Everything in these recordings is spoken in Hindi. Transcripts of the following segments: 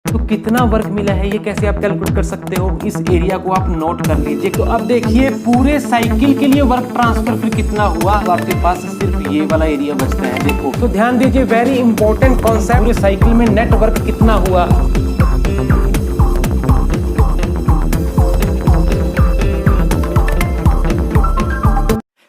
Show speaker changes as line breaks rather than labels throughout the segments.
तो कितना वर्क मिला है ये कैसे आप कैलकुलेट कर सकते हो, इस एरिया को आप नोट कर लीजिए। तो अब देखिए पूरे साइकिल के लिए वर्क ट्रांसफर फिर कितना हुआ, तो आपके पास सिर्फ ये वाला एरिया बचता है। देखो तो ध्यान दीजिए, वेरी इंपॉर्टेंट कॉन्सेप्ट, पूरे साइकिल में नेट वर्क कितना हुआ।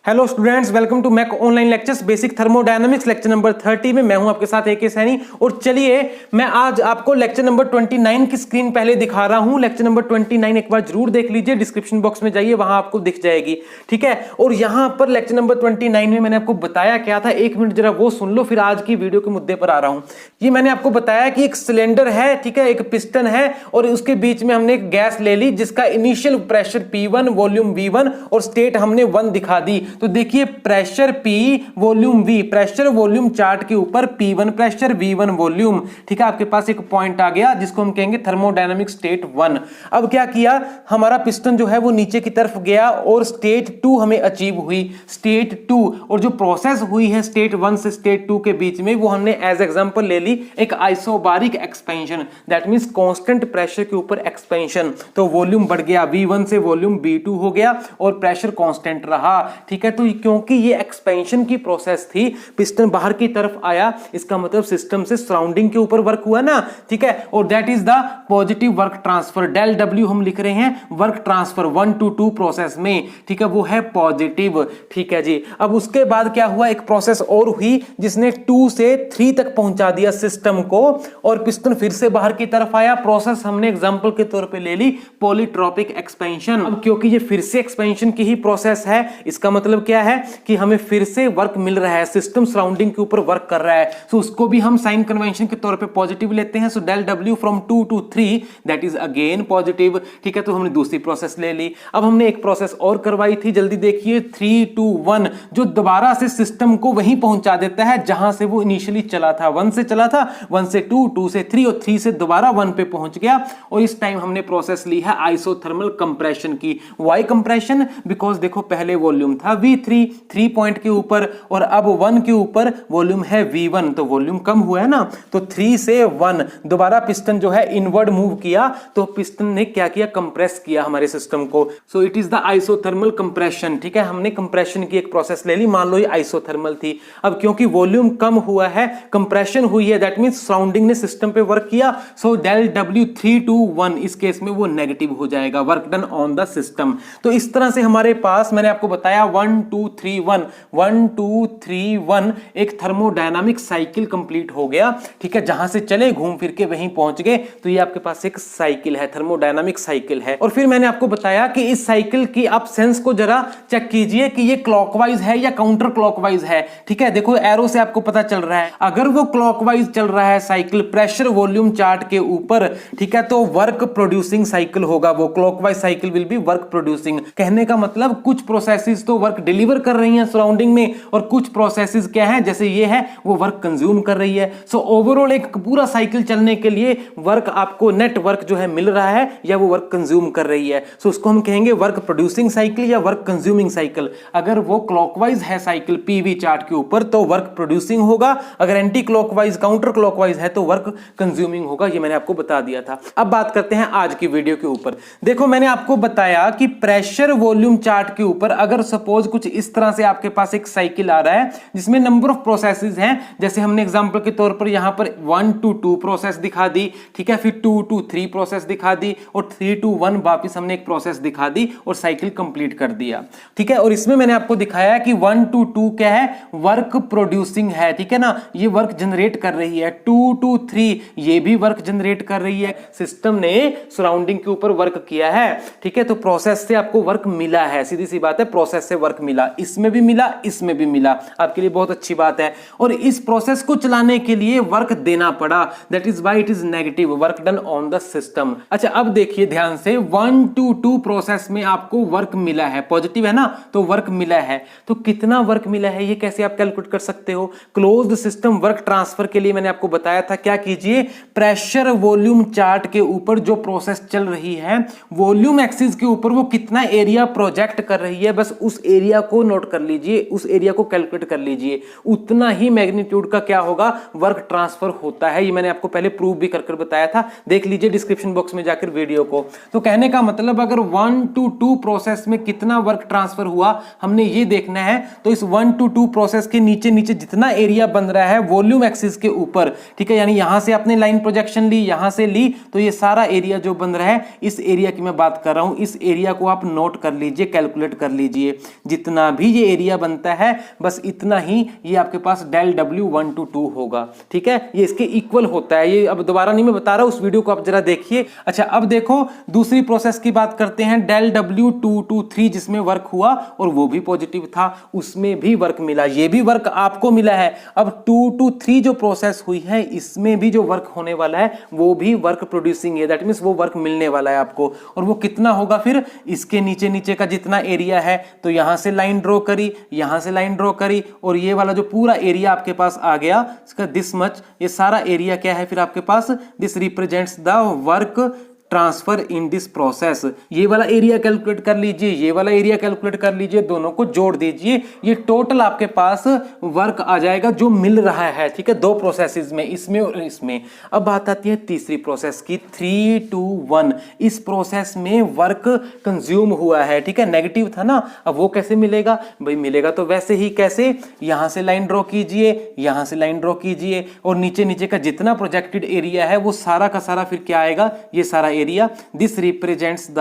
Hello students, welcome to Mac online lectures basic thermodynamics lecture number 30 में मैं हूं आपके साथ AK सैनी। और चलिए मैं आज आपको लेक्चर नंबर 29 की स्क्रीन पहले दिखा रहा हूं। लेक्चर नंबर 29 एक बार जरूर देख लीजिए, डिस्क्रिप्शन बॉक्स में जाइए, वहां आपको दिख जाएगी, ठीक है। और यहां पर लेक्चर नंबर 29 में मैंने आपको बताया क्या था, एक मिनट जरा वो सुन लो, फिर आज की वीडियो के मुद्दे पर आ रहा हूं। ये मैंने आपको बताया कि एक सिलेंडर है, ठीक है, एक पिस्टन है और उसके बीच में हमने एक गैस ले ली जिसका initial pressure P1, volume V1 और स्टेट हमने 1 दिखा दी। तो देखिए pressure P, volume V, pressure volume chart के ऊपर P1 प्रेशर, V1 वॉल्यूम, ठीक है। आपके पास एक पॉइंट आ गया जिसको हम कहेंगे थर्मोडायनामिक स्टेट 1। अब क्या किया, हमारा पिस्टन जो है वो नीचे की तरफ गया और स्टेट 2 हमें अचीव हुई, स्टेट 2। और जो प्रोसेस हुई है स्टेट 1 से स्टेट 2 के बीच में, वो हमने एज एग्जांपल ले ली एक isobaric expansion, that means constant pressure के ऊपर एक्सपेंशन। तो वॉल्यूम बढ़ गया, V1 से वॉल्यूम V2 हो गया और प्रेशर कांस्टेंट रहा, ठीक है। तो क्योंकि ये एक्सपेंशन की प्रोसेस थी, पिस्टन बाहर की तरफ आया, इसका मतलब सिस्टम से सराउंडिंग के ऊपर वर्क हुआ ना, ठीक है। और that is the positive work transfer, del W हम लिख रहे हैं वर्क ट्रांसफर 1 to 2 प्रोसेस में, ठीक है, वो है पॉजिटिव, ठीक है जी। अब उसके बाद क्या हुआ, एक प्रोसेस और हुई जिसने 2 से 3 तक पहुंचा दिया सिस्टम को और पिस्टन फिर से बाहर की तरफ आया। प्रोसेस हमने एग्जांपल के तौर पे ले ली पॉलीट्रोपिक एक्सपेंशन। अब क्योंकि ये फिर से एक्सपेंशन की ही प्रोसेस है, इसका मतलब क्या है कि हमें फिर से वर्क मिल रहा है, सिस्टम सराउंडिंग के ऊपर वर्क कर रहा है। सो उसको भी हम साइन कन्वेंशन के तौर पे पॉजिटिव लेते हैं। So del W from 2 to 3 that is again positive, ठीक है। तो हमने दूसरी प्रोसेस ले ली। अब हमने एक प्रोसेस और करवाई थी, जल्दी देखिए, 3 to 1, जो दोबारा से सिस्टम को वहीं पहुंचा देता है जहां से वो इनिशियली चला था। 1 से चला था, 1 से 2, 2 से 3 और 3 से दोबारा 1 पे पहुंच गया। और इस टाइम हमने प्रोसेस ली है आइसोथर्मल कंप्रेशन की। वाई कंप्रेशन, बिकॉज देखो पहले वॉल्यूम था V3 3 पॉइंट के ऊपर और अब 1 के ऊपर वॉल्यूम है V1, तो वॉल्यूम कम हुआ है ना। तो 3 से 1 दोबारा पिस्टन जो है इनवर्ड मूव किया, तो पिस्टन ने क्या किया, कंप्रेस किया हमारे सिस्टम को। So it is the isothermal compression, ठीक है। हमने कंप्रेशन की एक प्रोसेस ले ली, मान लो ये आइसोथर्मल थी। अब क्योंकि वॉल्यूम कम हुआ है, कंप्रेशन हुई है, दैट मींस सराउंडिंग ने सिस्टम पे वर्क किया। सो डेल W 3 to 1 इस केस में वो नेगेटिव हो जाएगा, work done on the system. तो इस तरह से हमारे पास मैंने आपको बताया 1 2 3 1 1 2 3 1 एक थर्मोडायनामिक साइकिल कंप्लीट हो गया, ठीक है। जहां से चले घूम फिर के वहीं पहुंच गए, तो ये आपके पास एक साइकिल है, थर्मोडायनामिक साइकिल है। और फिर मैंने आपको बताया कि इस साइकिल की आप सेंस को जरा चेक कीजिए कि ये क्लॉकवाइज है या काउंटर क्लॉकवाइज है, ठीक है। देखो एरो से आपको पता चल रहा है, अगर वो क्लॉकवाइज चल रहा है साइकिल प्रेशर वॉल्यूम चार्ट के ऊपर, ठीक है, तो वर्क प्रोड्यूसिंग साइकिल होगा वो। Clockwise cycle will be work producing. कहने का मतलब कुछ प्रोसेसेस तो वर्क डिलीवर कर रही हैं सराउंडिंग में और कुछ प्रोसेसेस क्या है, जैसे ये है, वो वर्क कंज्यूम कर रही है। सो ओवरऑल एक पूरा साइकिल चलने के लिए वर्क आपको नेट वर्क जो है मिल रहा है या वो वर्क कंज्यूम कर रही है। सो उसको हम कहेंगे वर्क प्रोड्यूसिंग साइकिल या वर्क कंज्यूमिंग साइकिल। अगर वो क्लॉकवाइज है साइकिल PV चार्ट के ऊपर तो वर्क प्रोड्यूसिंग होगा, अगर एंटी क्लॉकवाइज काउंटर क्लॉकवाइज है तो वर्क कंज्यूमिंग होगा। ये मैंने आपको बता दिया था। अब बात करते हैं आज की वीडियो के ऊपर। देखो मैंने आपको बताया कि प्रेशर वॉल्यूम चार्ट के ऊपर अगर सपोज कुछ इस तरह से आपके पास एक साइकिल आ रहा है जिसमें नंबर ऑफ प्रोसेसेस हैं, जैसे हमने एग्जांपल के तौर पर यहां पर 1 to 2 प्रोसेस दिखा दी, ठीक है, फिर 2 to 3 प्रोसेस दिखा दी और 3 to 1 वापस हमने एक प्रोसेस दिखा दी और साइकिल कंप्लीट कर दिया, ठीक है। और इसमें मैंने आपको दिखाया कि 1 to 2 क्या है, वर्क प्रोड्यूसिंग है, ठीक है ना, ये वर्क जनरेट कर रही है। 2 to 3 ये भी वर्क जनरेट कर रही है, सिस्टम ने सराउंडिंग के ऊपर वर्क किया है, ठीक है। तो प्रोसेस से आपको वर्क मिला है, सीधी सी बात है, प्रोसेस से वर्क मिला, इसमें भी मिला, इसमें भी मिला, आपके लिए बहुत अच्छी बात है। और इस प्रोसेस को चलाने के लिए वर्क देना पड़ा, that is why it is negative, work done on the system. अच्छा अब देखिए ध्यान से, 1 to 2 प्रोसेस में आपको वर्क मिला है, पॉजिटिव है ना, तो वर्क मिला है। तो कितना वर्क मिला है ये कैसे आप कैलकुलेट कर सकते हो। क्लोज्ड सिस्टम वर्क ट्रांसफर के लिए मैंने आपको बताया था, क्या कीजिए, प्रेशर वॉल्यूम चार्ट के ऊपर जो प्रोसेस चल रही है, वॉल्यूम एक्सिस के ऊपर वो कितना एरिया प्रोजेक्ट कर रही है, बस उस एरिया को नोट कर लीजिए, उस एरिया को कैलकुलेट कर लीजिए, उतना ही मैग्नीट्यूड का क्या होगा, वर्क ट्रांसफर होता है। ये मैंने आपको पहले प्रूव भी कर बताया था, देख लीजिए डिस्क्रिप्शन बॉक्स में जाकर वीडियो को। तो कहने का मतलब अगर 1 to 2 प्रोसेस में कितना वर्क ट्रांसफर हुआ हमने ये देखना है, तो इस 1 to 2 प्रोसेस के नीचे नीचे जितना एरिया बन रहा है वॉल्यूम एक्सिस के ऊपर, ठीक है, यानी यहां से आपने लाइन प्रोजेक्शन ली, यहां से ली, तो ये सारा एरिया जो बन रहा है, इस एरिया की मैं बात कर रहा हूं, इस एरिया को आप नोट कर लीजिए, कैलकुलेट कर लीजिए। जितना भी ये एरिया बनता है बस इतना ही ये आपके पास डेल डब्ल्यू 1 to 2 होगा, ठीक है, ये इसके इक्वल होता है। ये अब दोबारा नहीं मैं बता रहा, उस वीडियो को आप जरा देखिए। अच्छा, अब देखो दूसरी प्रोसेस की बात करते हैं, डेल डब्ल्यू 2 to 3 जिसमें वर्क हुआ और वो भी पॉजिटिव था, उसमें भी वर्क मिला, ये भी वर्क आपको मिला है। अब 2 to 3 जो प्रोसेस हुई है इसमें भी जो वर्क होने वाला है वो भी वर्क प्रोड्यूसिंग है, दैट मींस वो वर्क मिलने वाला है आपको। और वो कितना होगा, फिर इसके नीचे नीचे का जितना एरिया है, तो यहां से लाइन ड्रॉ करी, यहां से लाइन ड्रॉ करी, और ये वाला जो पूरा एरिया आपके पास आ गया, इसका दिस मच, ये सारा एरिया क्या है फिर आपके पास, this represents the work transfer in this process. ये वाला एरिया कैलकुलेट कर लीजिए, ये वाला एरिया कैलकुलेट कर लीजिए, दोनों को जोड़ दीजिए, ये टोटल आपके पास वर्क आ जाएगा जो मिल रहा है, ठीक है, दो प्रोसेसेस में, इसमें और इसमें। अब बात आती है तीसरी प्रोसेस की, 3 to 1। इस प्रोसेस में वर्क कंज्यूम हुआ है, ठीक है, नेगेटिव था ना, अब वो कैसे मिलेगा भाई, मिलेगा तो वैसे ही, कैसे, यहां से लाइन ड्रॉ कीजिए, यहां से लाइन ड्रॉ कीजिए, और नीचे नीचे का जितना प्रोजेक्टेड एरिया है वो सारा का सारा फिर क्या आएगा, ये सारा area. This represents the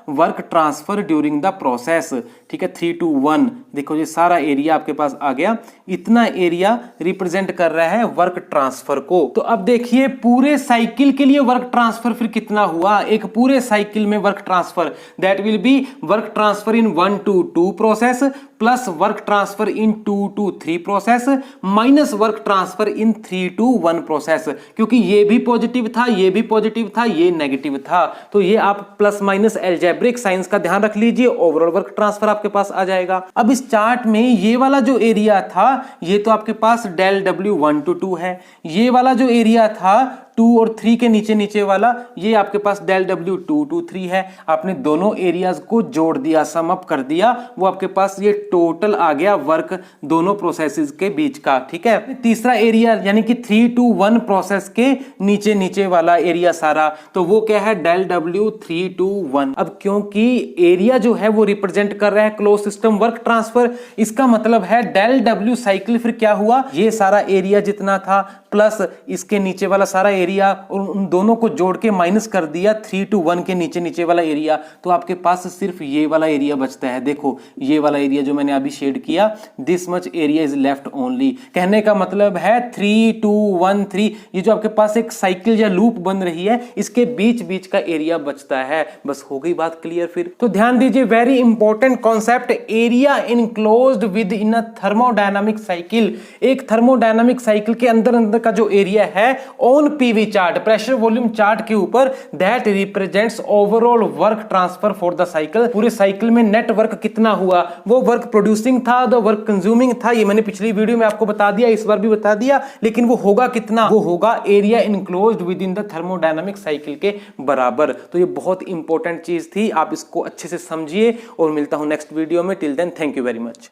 work transfer during the process, ठीक है, 3 to 1। देखो ये सारा एरिया आपके पास आ गया, इतना एरिया रिप्रेजेंट कर रहा है वर्क ट्रांसफर को। तो अब देखिए पूरे साइकिल के लिए वर्क ट्रांसफर फिर कितना हुआ, एक पूरे साइकिल में work transfer, that will be work transfer in 1 to 2 process plus work transfer in 2 to 3 process minus work transfer in 3 to 1 process, क्योंकि ये भी पॉजिटिव था, ये भी पॉजिटिव था, ये नेगेटिव था, तो ये आप प्लस माइनस अलजेब्रिक साइंस का ध्यान रख लीजिए, ओवरऑल वर्क ट्रांसफर आपके पास आ जाएगा। अब इस चार्ट में ये वाला जो एरिया था ये तो आपके पास डेल डब्ल्यू 1 to 2 है, ये वाला जो एरिया था 2 और 3 के नीचे नीचे वाला ये आपके पास डेल डब्ल्यू 2 to 3 है। आपने दोनों एरियाज को जोड़ दिया, सम अप कर दिया, वो आपके पास ये टोटल आ गया वर्क दोनों प्रोसेसेस के बीच का, ठीक है। तीसरा एरिया यानी कि 3 to 1 प्रोसेस के नीचे नीचे वाला एरिया सारा, तो वो क्या है, डेल डब्ल्यू 3 to 1। अब क्योंकि एरिया जो है वो रिप्रेजेंट कर रहा है क्लोज सिस्टम वर्क ट्रांसफर, इसका मतलब है डेल डब्ल्यू साइकिल फिर क्या हुआ, ये सारा एरिया जितना था प्लस इसके नीचे वाला सारा एरिया, और उन दोनों को जोड़ के माइनस कर दिया 3 to 1 के नीचे नीचे वाला एरिया, तो आपके पास सिर्फ ये वाला एरिया बचता है। देखो ये वाला एरिया जो मैंने अभी शेड किया, this much area is left only. कहने का मतलब है 3 2 1 3, ये जो आपके पास एक साइकिल या लूप बन रही है इसके बीच बीच का एरिया बचता है। बस हो गई बात क्लियर। फिर तो ध्यान दीजिए, very important concept, area enclosed with in a thermodynamic cycle. एक थर्मोडायनामिक साइकिल के अंदर अंदर का जो एरिया है on PV chart, pressure volume chart के ऊपर, that represents overall work transfer for the cycle. पूरे साइकिल में नेट वर्क कितना हुआ, वो वर्क प्रोड्यूसिंग था, द वर्क कंज्यूमिंग था, ये मैंने पिछली वीडियो में आपको बता दिया, इस बार भी बता दिया, लेकिन वो होगा कितना, वो होगा area enclosed with in the thermodynamic cycle के बराबर। तो ये बहुत इंपॉर्टेंट चीज थी, आप इसको अच्छे से समझिए, और मिलता हूं नेक्स्ट वीडियो में। Till then thank you very much.